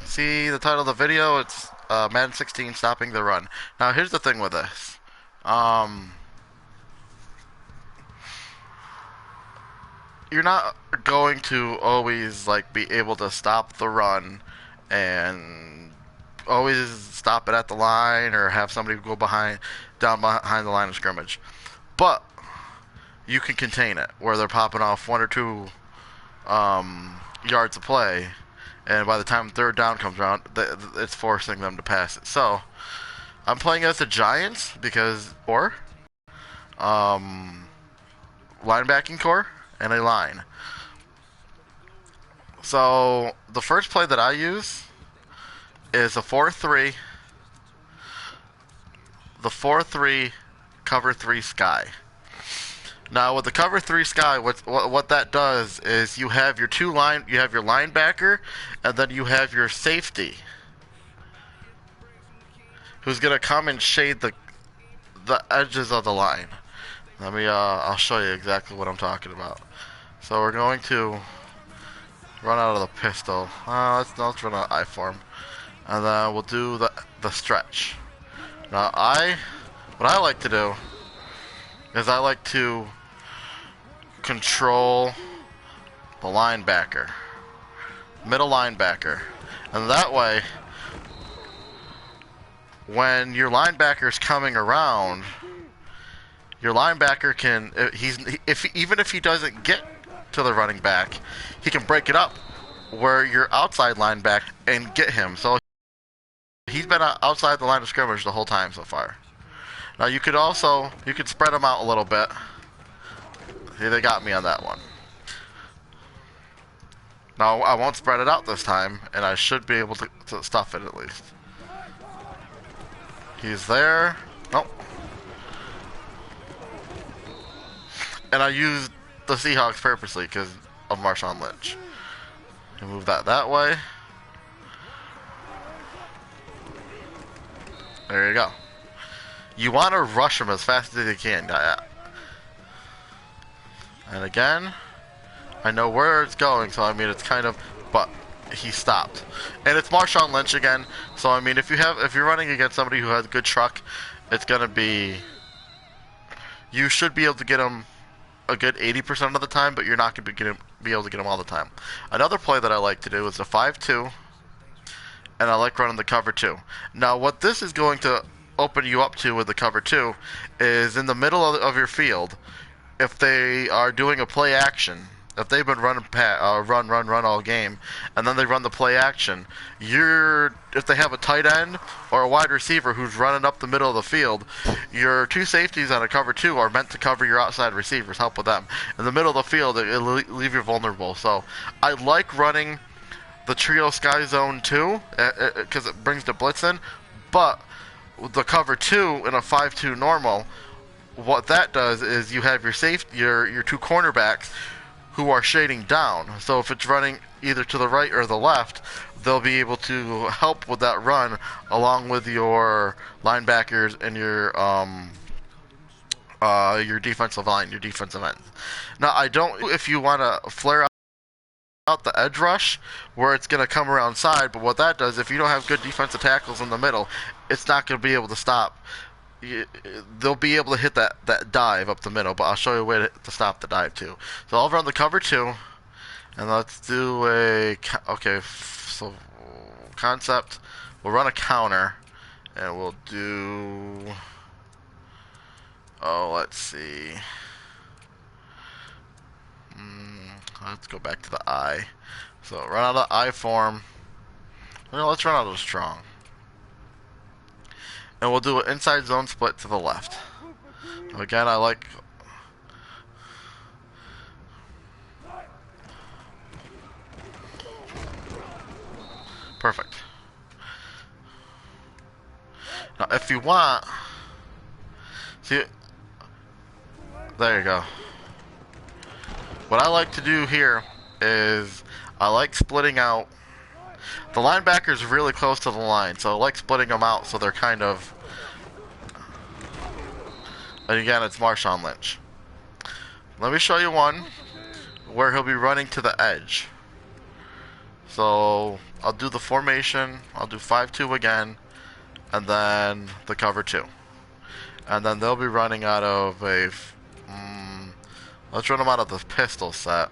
see the title of the video? It's Madden 16 stopping the run. Now here's the thing with this. Um, you're not going to always like be able to stop the run and always stop it at the line or have somebody go down behind the line of scrimmage. But you can contain it where they're popping off 1 or 2 yards of play, and by the time third down comes around, it's forcing them to pass it. So I'm playing as the Giants because linebacking core and a line. So the first play that I use is a 4-3, the 4-3 cover 3 sky. Now with the cover 3 sky, what that does is you have your you have your linebacker, and then you have your safety, who's gonna come and shade the edges of the line. Let me I'll show you exactly what I'm talking about. So we're going to run out of the pistol. Let's run out of I form, and then we'll do the stretch. Now what I like to do is I like to control the linebacker, middle linebacker, and that way when your linebacker is coming around, your linebacker can even if he doesn't get to the running back, he can break it up where your outside linebacker and get him. So he's been outside the line of scrimmage the whole time so far. Now you could spread them out a little bit. See, they got me on that one. Now I won't spread it out this time, and I should be able to stuff it at least. He's there. Nope. And I used the Seahawks purposely because of Marshawn Lynch. You move that way. There you go. You want to rush him as fast as you can. And again, I know where it's going, so I mean it's kind of, but he stopped. And it's Marshawn Lynch again, so I mean if you're running against somebody who has a good truck, it's gonna be, you should be able to get him a good 80% of the time, but you're not gonna be able to get him all the time. Another play that I like to do is a 5-2, and I like running the cover 2. Now what this is going to open you up to with the cover 2 is in the middle of your field. If they are doing a play action, if they've been running run all game, and then they run the play action, if they have a tight end or a wide receiver who's running up the middle of the field, your 2 safeties on a cover 2 are meant to cover your outside receivers, help with them. In the middle of the field, it'll leave you vulnerable. So I like running the trio sky zone too, because it brings the blitz in, but the cover 2 in a 5-2 normal, what that does is you have your 2 cornerbacks who are shading down. So if it's running either to the right or the left, they'll be able to help with that run along with your linebackers and your defensive line, your defensive ends. Now I don't, if you want to flare out the edge rush where it's going to come around side, but what that does, if you don't have good defensive tackles in the middle, it's not going to be able to stop. They'll be able to hit that dive up the middle, but I'll show you a way to stop the dive too. So I'll run the cover 2, and let's do so concept, we'll run a counter, and we'll do, let's see, let's go back to the I. So run out of the I form, let's run out of the strong. And we'll do an inside zone split to the left. Again, I like... Perfect. Now, if you want... See... There you go. What I like to do here is I like splitting out. The linebacker's really close to the line, so I like splitting them out so they're kind of... And again, it's Marshawn Lynch. Let me show you one where he'll be running to the edge. So I'll do the formation. I'll do 5-2 again, and then the cover 2. And then they'll be running out of a... let's run them out of the pistol set.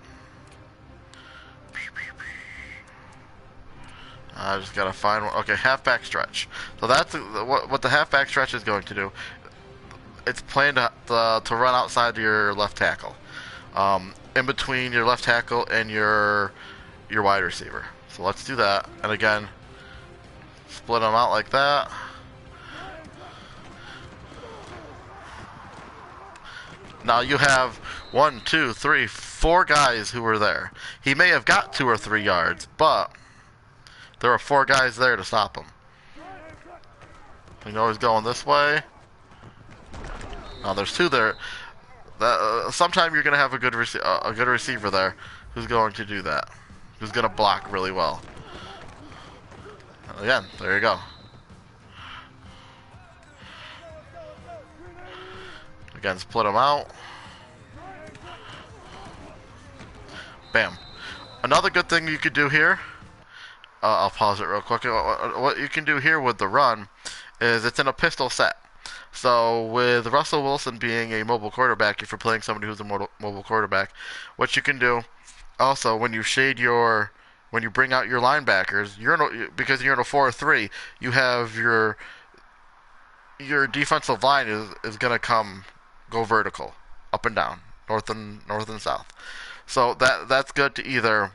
I just gotta find one. Okay, halfback stretch. So that's what the halfback stretch is going to do. It's planned to run outside your left tackle, in between your left tackle and your wide receiver. So let's do that. And again, split them out like that. Now you have 1, 2, 3, 4 guys who were there. He may have got 2 or 3 yards, but there were 4 guys there to stop him. You know he's going this way. Now there's 2 there. Sometime you're going to have a good receiver there who's going to do that. Who's going to block really well. Again, there you go. Again, split them out. Bam. Another good thing you could do here, I'll pause it real quick. What you can do here with the run is it's in a pistol set. So with Russell Wilson being a mobile quarterback, if you're playing somebody who's a mobile quarterback, what you can do also when you when you bring out your linebackers, because you're in a 4-3, you have your defensive line is gonna go vertical, up and down, north and south. So that's good to either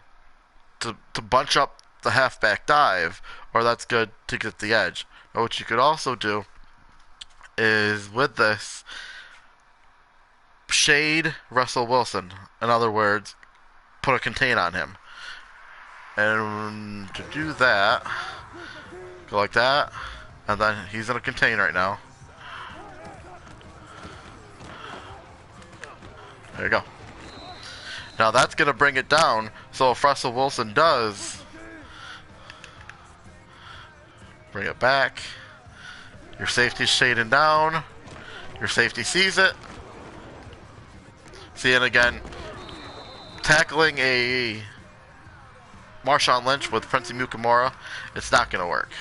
to bunch up the halfback dive, or that's good to get the edge. Now what you could also do is with this, shade Russell Wilson. In other words, put a contain on him. And to do that, go like that, and then he's in a contain right now. There you go. Now that's going to bring it down, so if Russell Wilson does bring it back, your safety's shading down, your safety sees it. See, and again, tackling a Marshawn Lynch with Prince Mukamura, it's not going to work.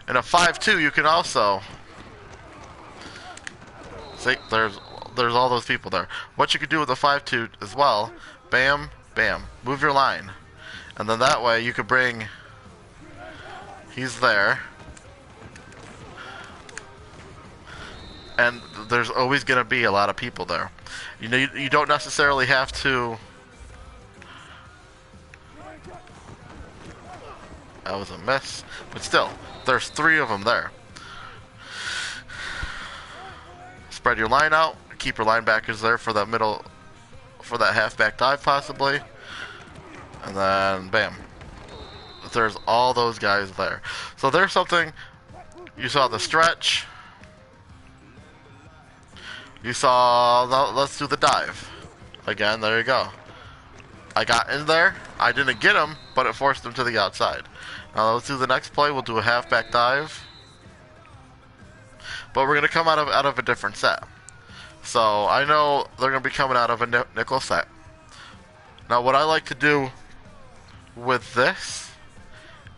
In a 5-2, you can also see, there's all those people there. What you could do with a 5-2 as well, bam, bam, move your line. And then that way you could bring, he's there. And there's always going to be a lot of people there. You know, you don't necessarily have to. That was a miss. But still, there's 3 of them there. Spread your line out. Keep your linebackers there for that middle, for that halfback dive possibly. And then, bam. There's all those guys there. So there's something. You saw the stretch. You saw, let's do the dive. Again, there you go. I got in there. I didn't get him, but it forced him to the outside. Now let's do the next play. We'll do a halfback dive. But we're going to come out of a different set. So I know they're going to be coming out of a nickel set. Now what I like to do with this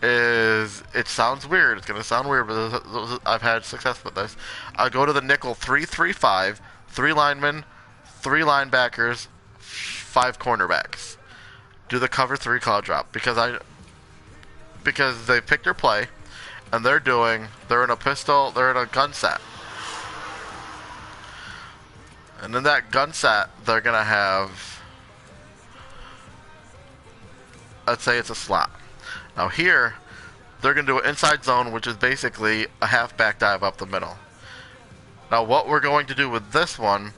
is, it sounds weird. It's going to sound weird, but I've had success with this. I go to the nickel 3-3-5, 3 linemen, 3 linebackers, 5 cornerbacks. Do the cover 3 cloud drop because they picked their play and they're in a pistol, they're in a gun set. And in that gun set, they're going to have, let's say it's a slot. Now here, they're going to do an inside zone, which is basically a halfback dive up the middle. Now what we're going to do with this one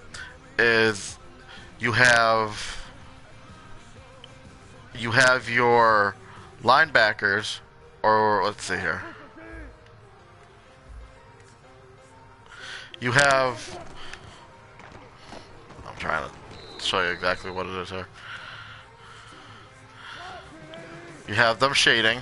is you have your linebackers, or let's see here. You have, I'm trying to show you exactly what it is here. You have them shading.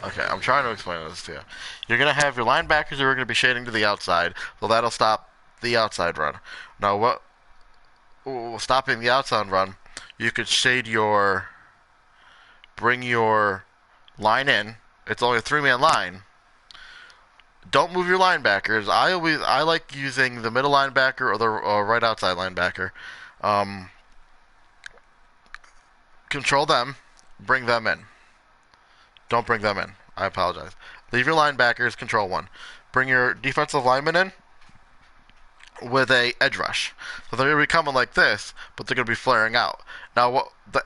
Okay, I'm trying to explain this to you. You're going to have your linebackers who are going to be shading to the outside, so that'll stop the outside run. Now, stopping the outside run, you could bring your line in. It's only a 3-man line. Don't move your linebackers. I like using the middle linebacker or the right outside linebacker. Um, Control them, bring them in. Don't bring them in. I apologize. Leave your linebackers, control one. Bring your defensive linemen in with a edge rush. So they're going to be coming like this, but they're going to be flaring out. Now, what the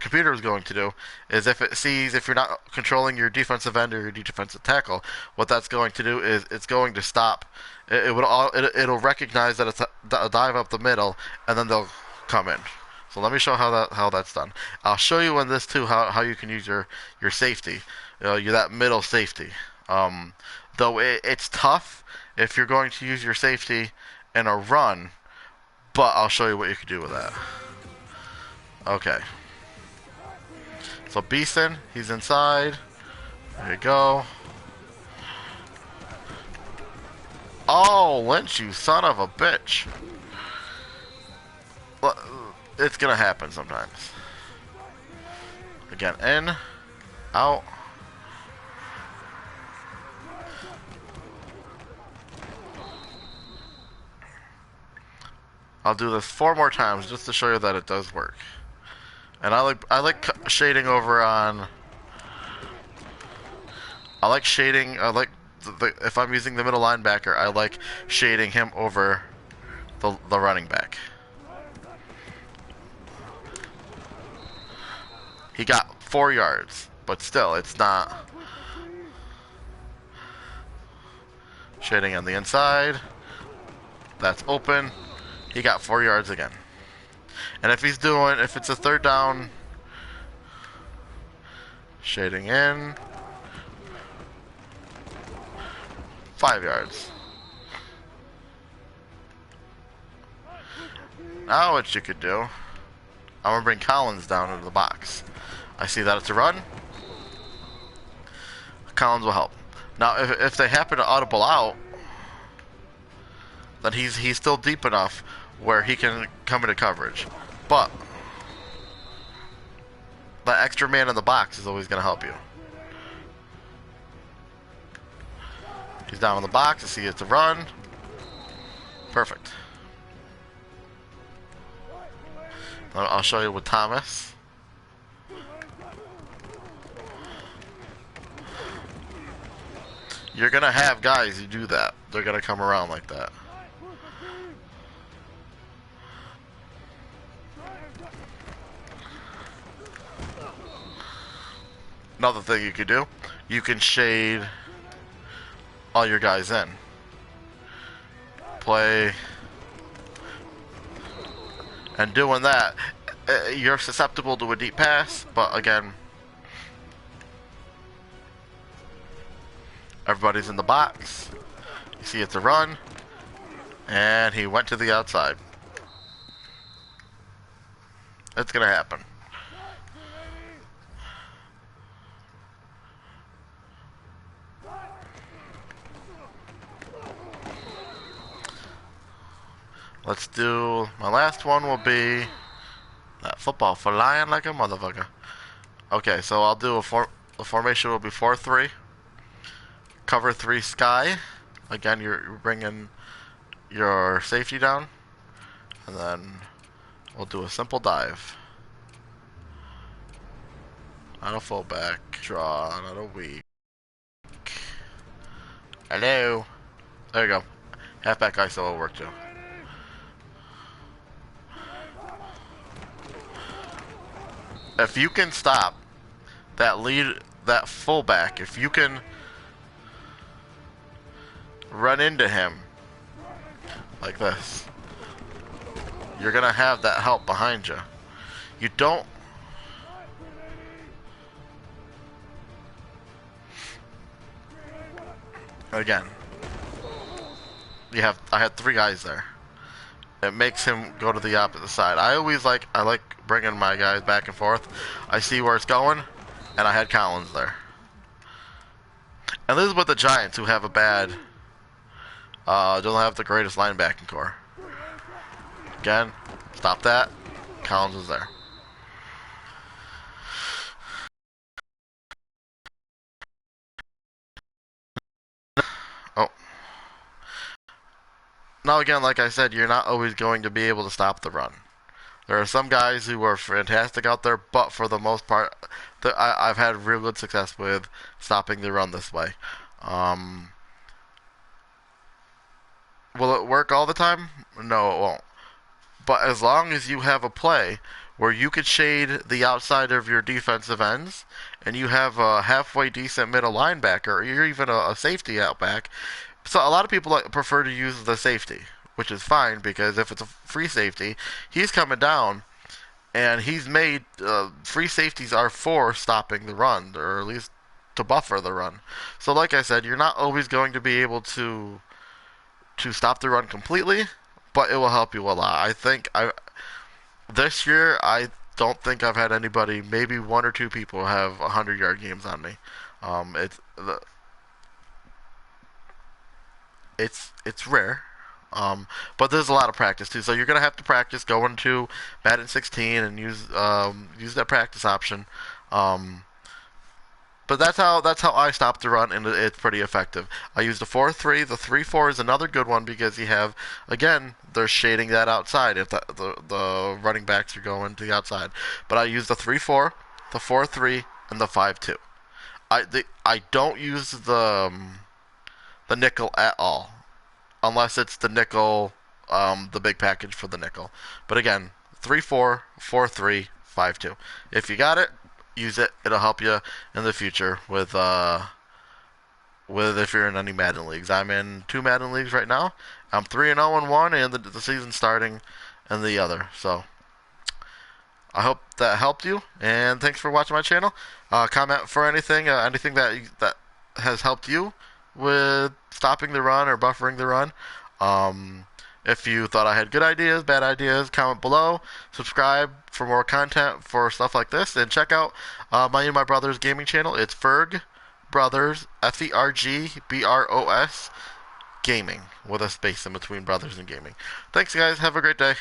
computer is going to do is if you're not controlling your defensive end or your defensive tackle, what that's going to do is it's going to stop. It'll recognize that it's a dive up the middle, and then they'll come in. So let me show how that's done. I'll show you in this too how you can use your safety, that middle safety. Though it's tough if you're going to use your safety in a run, but I'll show you what you can do with that. Okay. So Beeson, he's inside. There you go. Oh, Lynch, you son of a bitch. It's gonna happen sometimes. Again, in, out. I'll do this 4 more times just to show you that it does work. And I like shading over on. I like shading. If I'm using the middle linebacker, I like shading him over the running back. He got 4 yards, but still, it's not. Shading on the inside. That's open. He got 4 yards again. And if it's a 3rd down, shading in. 5 yards. Now what you could do, I'm going to bring Collins down into the box. I see that it's a run. Collins will help. Now, if they happen to audible out, then he's still deep enough where he can come into coverage. But that extra man in the box is always going to help you. He's down in the box. I see it's a run. Perfect. I'll show you with Thomas. You're going to have guys who do that. They're going to come around like that. Another thing you could do, you can shade all your guys in. Play. And doing that, you're susceptible to a deep pass, but again, everybody's in the box. You see it's a run. And he went to the outside. It's going to happen. Let's do, my last one will be that football flying like a motherfucker. Okay, so I'll do the formation will be 4-3. Cover 3 sky. Again, you're bringing your safety down. And then we'll do a simple dive. Not a fullback. Draw, not a weak. Hello. There you go. Halfback ISO will work too. If you can stop that fullback, if you can run into him like this, you're gonna have that help behind you. You don't. Again, I had 3 guys there. It makes him go to the opposite side. I like bringing my guys back and forth. I see where it's going, and I had Collins there. And this is with the Giants, who have a bad, don't have the greatest linebacking core. Again, stop that. Collins is there. Oh. Now again, like I said, you're not always going to be able to stop the run. There are some guys who are fantastic out there, but for the most part, I've had real good success with stopping the run this way. Um, will it work all the time? No, it won't. But as long as you have a play where you could shade the outside of your defensive ends, and you have a halfway decent middle linebacker, or you're even a safety out back, so a lot of people prefer to use the safety, which is fine because if it's a free safety, he's coming down and he's made free safeties are for stopping the run, or at least to buffer the run. So, like I said, you're not always going to be able to stop the run completely, but it will help you a lot. I think this year I don't think I've had anybody, maybe one or two people, have 100-yard games on me. It's rare. But there's a lot of practice too, so you're gonna have to practice going to Madden 16 and use that practice option. Um, but that's how I stop the run, and it's pretty effective. I use the 4-3. The 3-4 is another good one because you have, again, they're shading that outside if the running backs are going to the outside. But I use the 3-4, the 4-3, and the 5-2. I don't use the nickel at all, unless it's the nickel, the big package for the nickel. But again, 3-4, 4-3, 5-2. If you got it, use it. It'll help you in the future with if you're in any Madden leagues. I'm in 2 Madden leagues right now. I'm 3-0 in one, and the season's starting in the other. So I hope that helped you, and thanks for watching my channel. Comment for anything that has helped you with stopping the run or buffering the run. If you thought I had good ideas, bad ideas, comment below. Subscribe for more content for stuff like this, and check out my and my brother's gaming channel. It's Ferg Brothers, FERGBROS Gaming, with a space in between brothers and gaming. Thanks, guys. Have a great day.